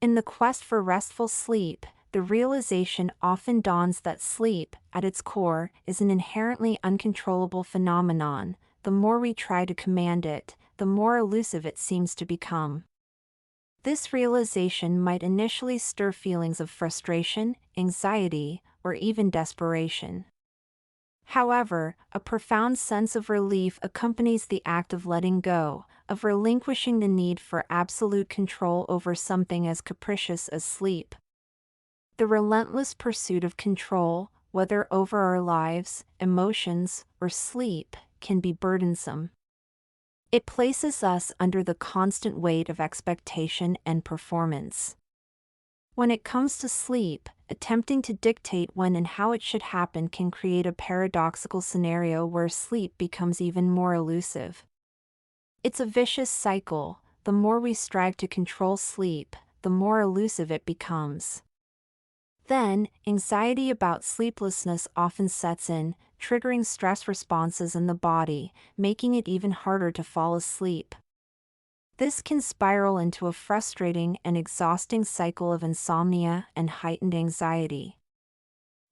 In the quest for restful sleep, the realization often dawns that sleep, at its core, is an inherently uncontrollable phenomenon. The more we try to command it, the more elusive it seems to become. This realization might initially stir feelings of frustration, anxiety, or even desperation. However, a profound sense of relief accompanies the act of letting go, of relinquishing the need for absolute control over something as capricious as sleep. The relentless pursuit of control, whether over our lives, emotions, or sleep, can be burdensome. It places us under the constant weight of expectation and performance. When it comes to sleep, attempting to dictate when and how it should happen can create a paradoxical scenario where sleep becomes even more elusive. It's a vicious cycle. The more we strive to control sleep, the more elusive it becomes. Then, anxiety about sleeplessness often sets in, triggering stress responses in the body, making it even harder to fall asleep. This can spiral into a frustrating and exhausting cycle of insomnia and heightened anxiety.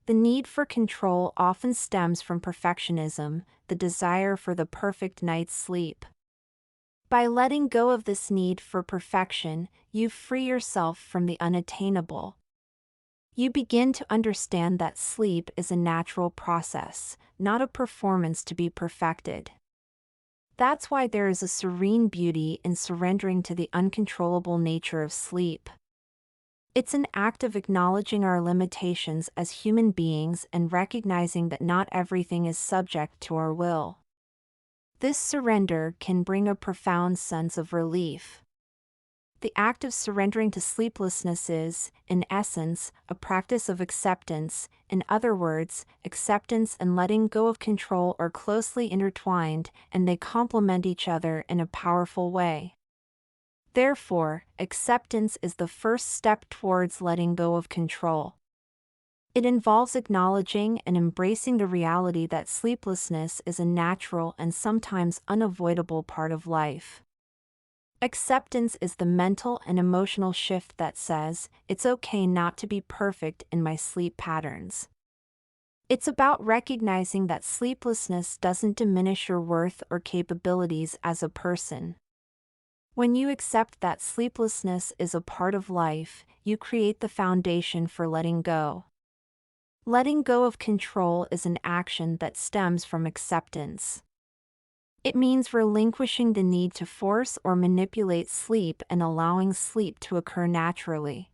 The need for control often stems from perfectionism, the desire for the perfect night's sleep. By letting go of this need for perfection, you free yourself from the unattainable. You begin to understand that sleep is a natural process, not a performance to be perfected. That's why there is a serene beauty in surrendering to the uncontrollable nature of sleep. It's an act of acknowledging our limitations as human beings and recognizing that not everything is subject to our will. This surrender can bring a profound sense of relief. The act of surrendering to sleeplessness is, in essence, a practice of acceptance. In other words, acceptance and letting go of control are closely intertwined, and they complement each other in a powerful way. Therefore, acceptance is the first step towards letting go of control. It involves acknowledging and embracing the reality that sleeplessness is a natural and sometimes unavoidable part of life. Acceptance is the mental and emotional shift that says, it's okay not to be perfect in my sleep patterns. It's about recognizing that sleeplessness doesn't diminish your worth or capabilities as a person. When you accept that sleeplessness is a part of life, you create the foundation for letting go. Letting go of control is an action that stems from acceptance. It means relinquishing the need to force or manipulate sleep and allowing sleep to occur naturally.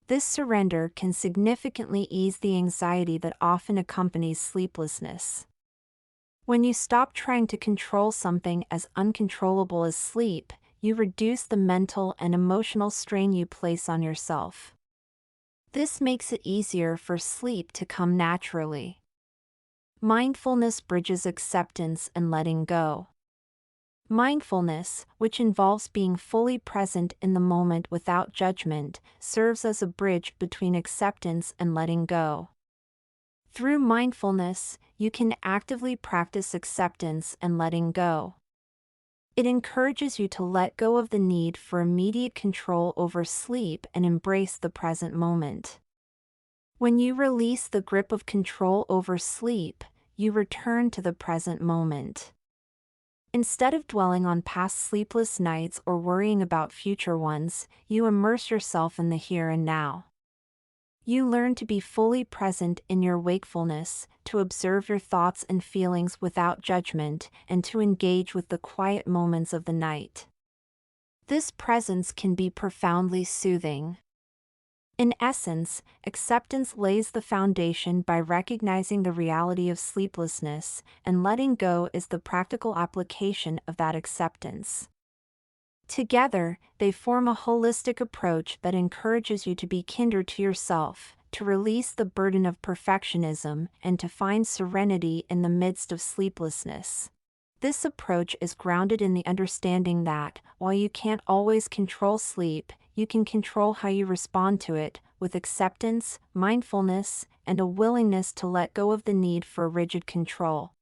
This surrender can significantly ease the anxiety that often accompanies sleeplessness. When you stop trying to control something as uncontrollable as sleep, you reduce the mental and emotional strain you place on yourself. This makes it easier for sleep to come naturally. Mindfulness bridges acceptance and letting go. Mindfulness, which involves being fully present in the moment without judgment, serves as a bridge between acceptance and letting go. Through mindfulness, you can actively practice acceptance and letting go. It encourages you to let go of the need for immediate control over sleep and embrace the present moment. When you release the grip of control over sleep, you return to the present moment. Instead of dwelling on past sleepless nights or worrying about future ones, you immerse yourself in the here and now. You learn to be fully present in your wakefulness, to observe your thoughts and feelings without judgment, and to engage with the quiet moments of the night. This presence can be profoundly soothing. In essence, acceptance lays the foundation by recognizing the reality of sleeplessness, and letting go is the practical application of that acceptance. Together, they form a holistic approach that encourages you to be kinder to yourself, to release the burden of perfectionism, and to find serenity in the midst of sleeplessness. This approach is grounded in the understanding that, while you can't always control sleep, you can control how you respond to it, with acceptance, mindfulness, and a willingness to let go of the need for rigid control.